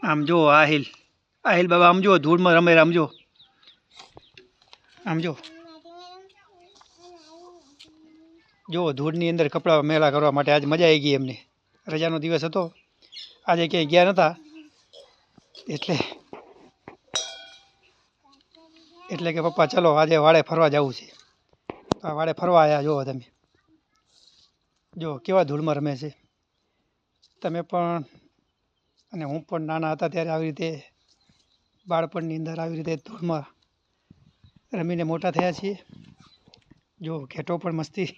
આમ જો આહિલ આહિલ બાબા આમ જો ધૂળમાં રમે આમ જો જો ધૂળની અંદર કપડાં મેળા કરવા માટે આજ મજા આવી ગઈ એમને રજાનો દિવસ હતો આજે ક્યાંય ગયા નહોતા એટલે કે પપ્પા ચલો આજે વાડે ફરવા જવું છે તો આ વાડે ફરવા આવ્યા જુઓ તમે જો કેવા ધૂળમાં રમે છે તમે પણ અને હું પણ નાના હતા ત્યારે આવી રીતે બાળપણની અંદર આવી રીતે ધૂળમાં રમીને મોટા થયા છીએ જો ઘેટો પણ મસ્તી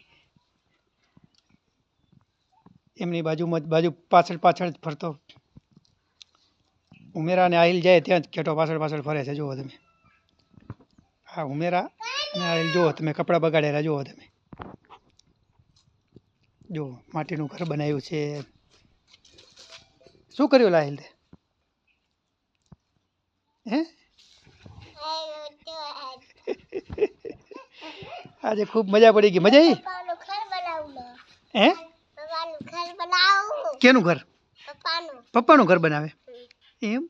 એમની બાજુ પાછળ જ ફરતો ઉમેરા અને આહિલ જાય ત્યાં જ ઘેટો પાછળ ફરે છે જુઓ તમે હા ઉમેરા અને આહિલ જુઓ તમે કપડાં બગાડેલા જુઓ તમે જો માટીનું ઘર બનાવ્યું છે શું કર્યું આહિલ હે આજે ખૂબ મજા પડી ગઈ મજા આવી હે કેનું ઘર પપ્પાનું ઘર બનાવે એમ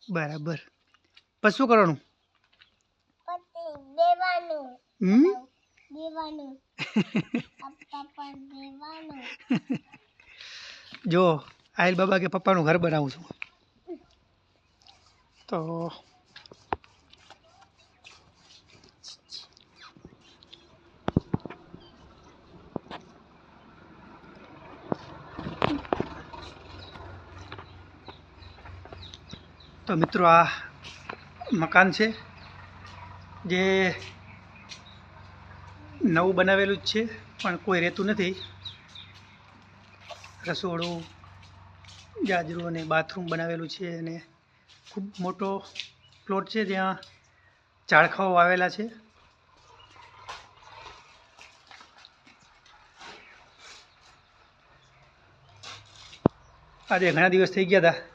બરાબર પછી શું કરવાનું જો આહિલ બાબા કે પપ્પાનું ઘર બનાવું છું તો મિત્રો આ મકાન છે જે નવું બનાવેલું જ છે પણ કોઈ રહેતું નથી રસોડું જાજરું અને બાથરૂમ બનાવેલું છે અને ખૂબ મોટો પ્લોટ છે જ્યાં ઝાડખાઓ આવેલા છે આજે ઘણા દિવસ થઈ ગયા હતા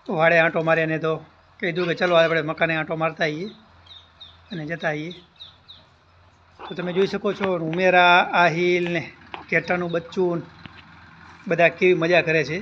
વાડે આંટો માર્યા ને તો કીધું કે ચલો આપણે મકાને આંટો મારતા આવીએ અને જતા આવીએ તો તમે જોઈ શકો છો ઉમેરા આહિલ ને કેટાનું બચ્ચું બધા કેવી મજા કરે છે